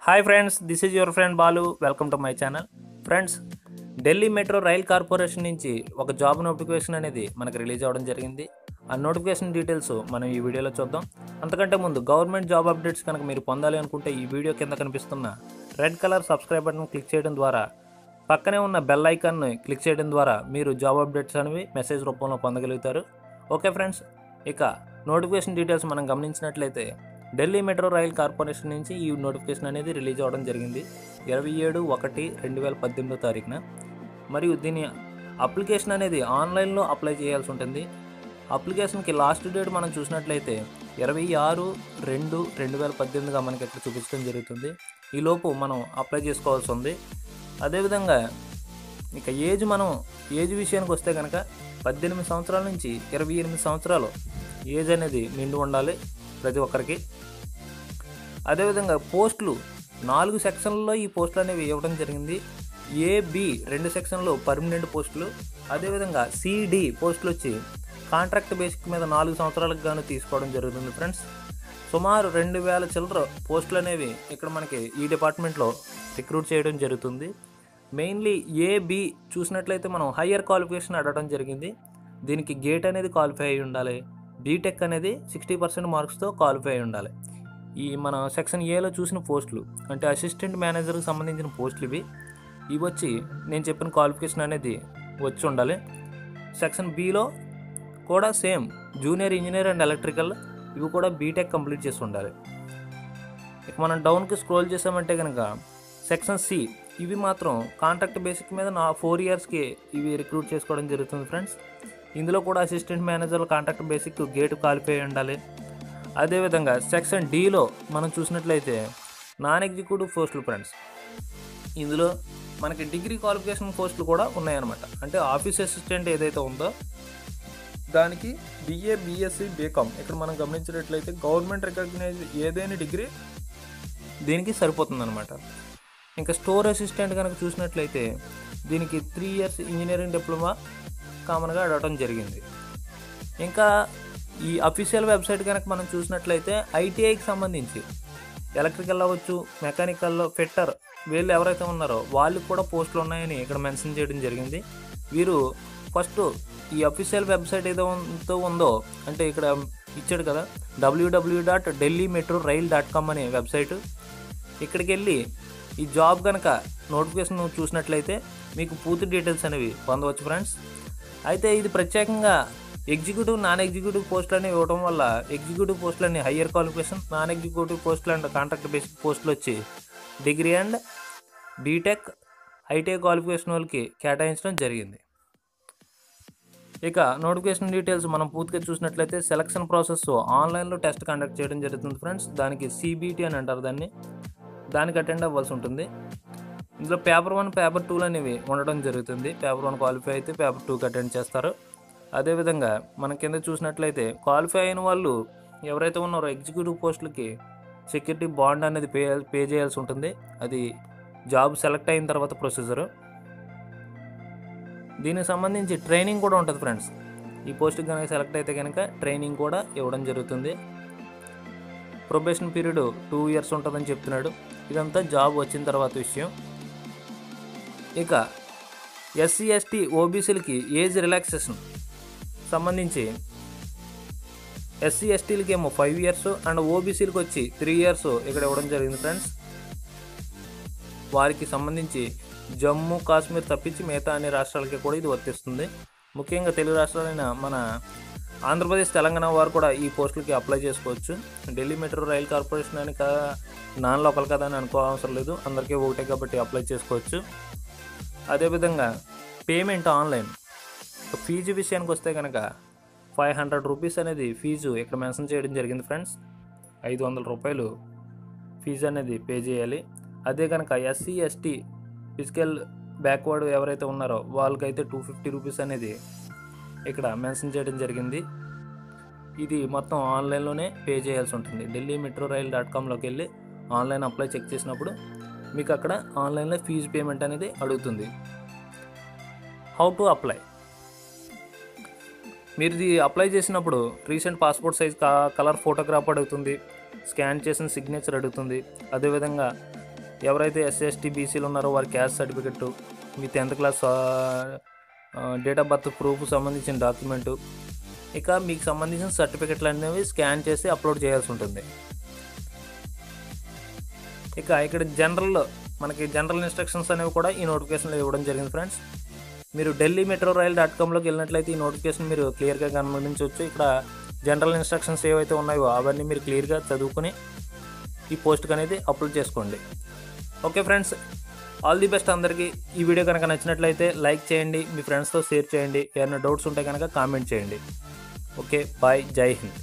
Hi friends, this is your friend Balu. Welcome to my channel. Friends, Delhi metro rail corporation నుంచి ఒక job notification అనేది మనకు release అవ్వడం జరిగింది. ఆ నోటిఫికేషన్ డీటెయిల్స్ మనం ఈ వీడియోలో చూద్దాం. అంతకంటే ముందు గవర్నమెంట్ జాబ్ అప్డేట్స్ కనుక మీరు పొందాలి అనుకుంటే ఈ వీడియో కింద కనిపిస్తున్న red colour subscribe button click చేయడం ద్వారా, పక్కనే ఉన్న బెల్ ఐకాన్ని క్లిక్ చేయడం ద్వారా మీరు జాబ్ అప్డేట్స్ అనేవి మెసేజ్ రూపంలో పొందగలుగుతారు. ఓకే ఫ్రెండ్స్, ఇక నోటిఫికేషన్ డీటెయిల్స్ మనం గమనించినట్లయితే ఢిల్లీ మెట్రో రైల్ కార్పొరేషన్ నుంచి ఈ నోటిఫికేషన్ అనేది రిలీజ్ అవ్వడం జరిగింది 27/1/2018 తారీఖున. మరియు దీని అప్లికేషన్ అనేది ఆన్లైన్లో అప్లై చేయాల్సి ఉంటుంది. అప్లికేషన్కి లాస్ట్ డేట్ మనం చూసినట్లయితే 26/2/2018గా మనకి ఇక్కడ చూపించడం జరుగుతుంది. ఈలోపు మనం అప్లై చేసుకోవాల్సి ఉంది. అదేవిధంగా ఇక ఏజ్ విషయానికి వస్తే కనుక 18 సంవత్సరాల నుంచి 28 సంవత్సరాలు ఏజ్ అనేది నిండి ఉండాలి ప్రతి ఒక్కరికి. అదేవిధంగా పోస్టులు 4 సెక్షన్లలో ఈ పోస్టులు అనేవి ఇవ్వడం జరిగింది. AB 2 సెక్షన్లు పర్మనెంట్ పోస్టులు. అదేవిధంగా CD పోస్టులు వచ్చి కాంట్రాక్ట్ బేసిక్ మీద 4 సంవత్సరాలకు గాను తీసుకోవడం జరుగుతుంది. ఫ్రెండ్స్, సుమారు 2000 చిల్లర పోస్టులు అనేవి ఇక్కడ మనకి ఈ డిపార్ట్మెంట్లో రిక్రూట్ చేయడం జరుగుతుంది. మెయిన్లీ AB చూసినట్లయితే మనం హయ్యర్ క్వాలిఫికేషన్ అడగడం జరిగింది. దీనికి గేట్ అనేది క్వాలిఫై అయి ఉండాలి. బీటెక్ అనేది 60% మార్క్స్తో క్వాలిఫై అయి ఉండాలి. ఈ మన సెక్షన్ ఏలో చూసిన పోస్టులు అంటే అసిస్టెంట్ మేనేజర్కి సంబంధించిన పోస్టులు ఇవి వచ్చి నేను చెప్పిన క్వాలిఫికేషన్ అనేది వచ్చి ఉండాలి. సెక్షన్ బిలో కూడా same junior engineer and electrical ఇవి కూడా బీటెక్ కంప్లీట్ చేసి ఉండాలి. ఇక మనం డౌన్కి స్క్రోల్ చేసామంటే కనుక సెక్షన్ సి ఇవి మాత్రం కాంట్రాక్ట్ బేసిక్ మీద 4 ఇయర్స్కి ఇవి రిక్రూట్ చేసుకోవడం జరుగుతుంది. ఫ్రెండ్స్, ఇందులో కూడా assistant manager contract basic gate qualify అయి ఉండాలి. అదేవిధంగా సెక్షన్ డిలో మనం చూసినట్లయితే నాన్ ఎగ్జిక్యూటివ్ పోస్టులు. ఫ్రెండ్స్, ఇందులో మనకి డిగ్రీ క్వాలిఫికేషన్ పోస్టులు కూడా ఉన్నాయన్నమాట. అంటే ఆఫీస్ అసిస్టెంట్ ఏదైతే ఉందో దానికి BA BSc BCom ఇక్కడ మనం గమనించినట్లయితే గవర్నమెంట్ రికగ్నైజ్ ఏదైనా డిగ్రీ దీనికి సరిపోతుందన్నమాట. ఇంకా స్టోర్ అసిస్టెంట్ కనుక చూసినట్లయితే దీనికి 3 ఇయర్స్ ఇంజనీరింగ్ డిప్లొమా కామన్గా అడగడం జరిగింది. ఇంకా ఈ అఫీషియల్ వెబ్సైట్ కనుక మనం చూసినట్లయితే ITIకి సంబంధించి ఎలక్ట్రికల్ అవ్వచ్చు, మెకానికల్లో ఫిట్టర్ వీళ్ళు ఎవరైతే ఉన్నారో వాళ్ళకి కూడా పోస్టులు ఉన్నాయని ఇక్కడ మెన్షన్ చేయడం జరిగింది. వీరు ఫస్ట్ ఈ అఫీషియల్ వెబ్సైట్ ఏదైతే ఉందో అంటే ఇక్కడ ఇచ్చాడు కదా www.delhimetrorail.com అనే వెబ్సైట్, ఇక్కడికి వెళ్ళి ఈ జాబ్ కనుక నోటిఫికేషన్ చూసినట్లయితే మీకు పూర్తి డీటెయిల్స్ అనేవి పొందవచ్చు. ఫ్రెండ్స్, అయితే ఇది ప్రత్యేకంగా ఎగ్జిక్యూటివ్ నాన్ ఎగ్జిక్యూటివ్ పోస్టులు అనేవి ఇవ్వడం వల్ల ఎగ్జిక్యూటివ్ పోస్టులన్నీ హయ్యర్ క్వాలిఫికేషన్, నాన్ ఎగ్జిక్యూటివ్ పోస్టులు అండ్ కాంట్రాక్ట్ బేసిక్ పోస్టులు వచ్చి degree and B Tech ITI qualification వాళ్ళకి కేటాయించడం జరిగింది. ఇక నోటిఫికేషన్ డీటెయిల్స్ మనం పూర్తిగా చూసినట్లయితే సెలక్షన్ ప్రాసెస్ ఆన్లైన్లో టెస్ట్ కండక్ట్ చేయడం జరుగుతుంది. ఫ్రెండ్స్, దానికి CBT అని అంటారు దానికి అటెండ్ అవ్వాల్సి ఉంటుంది. ఇందులో పేపర్ 1 పేపర్ 2 అనేవి ఉండడం జరుగుతుంది. పేపర్ 1 క్వాలిఫై అయితే పేపర్ 2కి అటెండ్ చేస్తారు. అదేవిధంగా మన కింద చూసినట్లయితే క్వాలిఫై అయిన వాళ్ళు ఎవరైతే ఉన్నారో ఎగ్జిక్యూటివ్ పోస్టులకి సెక్యూరిటీ బాండ్ అనేది పే చేయాల్సి ఉంటుంది. అది జాబ్ సెలెక్ట్ అయిన తర్వాత ప్రొసీజరు. దీనికి సంబంధించి ట్రైనింగ్ కూడా ఉంటుంది. ఫ్రెండ్స్, ఈ పోస్ట్కి కనుక సెలెక్ట్ అయితే కనుక ట్రైనింగ్ కూడా ఇవ్వడం జరుగుతుంది. ప్రొబేషన్ పీరియడ్ 2 ఇయర్స్ ఉంటుందని చెప్తున్నాడు. ఇదంతా జాబ్ వచ్చిన తర్వాత విషయం. ఇక SC ST OBCలకి ఏజ్ రిలాక్సేషన్ సంబంధించి SC STలకి ఏమో 5 ఇయర్స్ అండ్ OBCలకి వచ్చి 3 ఇయర్స్ ఇక్కడ ఇవ్వడం జరిగింది. ఫ్రెండ్స్, వారికి సంబంధించి జమ్మూ కాశ్మీర్ తప్పించి మిగతా అన్ని రాష్ట్రాలకి కూడా ఇది వర్తిస్తుంది. ముఖ్యంగా తెలుగు రాష్ట్రాలైన మన ఆంధ్రప్రదేశ్, తెలంగాణ వారు కూడా ఈ పోస్టులకి అప్లై చేసుకోవచ్చు. ఢిల్లీ మెట్రో రైల్ కార్పొరేషన్ అని నాన్ లోకల్ కదా అని అనుకోవసరం లేదు, అందరికీ ఒకటే కాబట్టి అప్లై చేసుకోవచ్చు. అదేవిధంగా పేమెంట్ ఆన్లైన్. ఫీజు విషయానికి వస్తే కనుక 500 రూపీస్ అనేది ఫీజు ఇక్కడ మెన్షన్ చేయడం జరిగింది. ఫ్రెండ్స్, 500 రూపాయలు ఫీజు అనేది పే చేయాలి. అదే కనుక SC ST ఫిజికల్ బ్యాక్వర్డ్ ఎవరైతే ఉన్నారో వాళ్ళకైతే 250 రూపీస్ అనేది ఇక్కడ మెన్షన్ చేయడం జరిగింది. ఇది మొత్తం ఆన్లైన్లోనే పే చేయాల్సి ఉంటుంది. delhimetrorail.comలోకి వెళ్ళి ఆన్లైన్ అప్లై చెక్ చేసినప్పుడు మీకు అక్కడ ఆన్లైన్లో ఫీజు పేమెంట్ అనేది అడుగుతుంది. How to apply. మీరు ఇది అప్లై చేసినప్పుడు recent passport size colour photograph అడుగుతుంది, స్కాన్ చేసిన సిగ్నేచర్ అడుగుతుంది. అదేవిధంగా ఎవరైతే ఎస్సీ ఎస్టీ బీసీలు ఉన్నారో వారి caste certificate, me 10th class date of birth proof సంబంధించిన డాక్యుమెంటు, ఇక మీకు సంబంధించిన సర్టిఫికెట్లు అనేవి స్కాన్ చేసి అప్లోడ్ చేయాల్సి ఉంటుంది. ఇక ఇక్కడ మనకి జనరల్ ఇన్స్ట్రక్షన్స్ అనేవి కూడా ఈ నోటిఫికేషన్లో ఇవ్వడం జరిగింది ఫ్రెండ్స్. మీరు delhimetrorail.comలోకి వెళ్ళినట్లయితే ఈ నోటిఫికేషన్ మీరు క్లియర్గా గమనించవచ్చు. ఇక్కడ జనరల్ ఇన్స్ట్రక్షన్స్ ఏవైతే ఉన్నాయో అవన్నీ మీరు క్లియర్గా చదువుకుని ఈ పోస్ట్కి అనేది అప్లోడ్ చేసుకోండి. Okay friends, all the best అందరికీ. ఈ వీడియో కనుక నచ్చినట్లయితే లైక్ చేయండి, మీ ఫ్రెండ్స్తో షేర్ చేయండి. ఏమైనా డౌట్స్ ఉంటే కనుక కామెంట్ చేయండి. ఓకే, బాయ్, జై హింద్.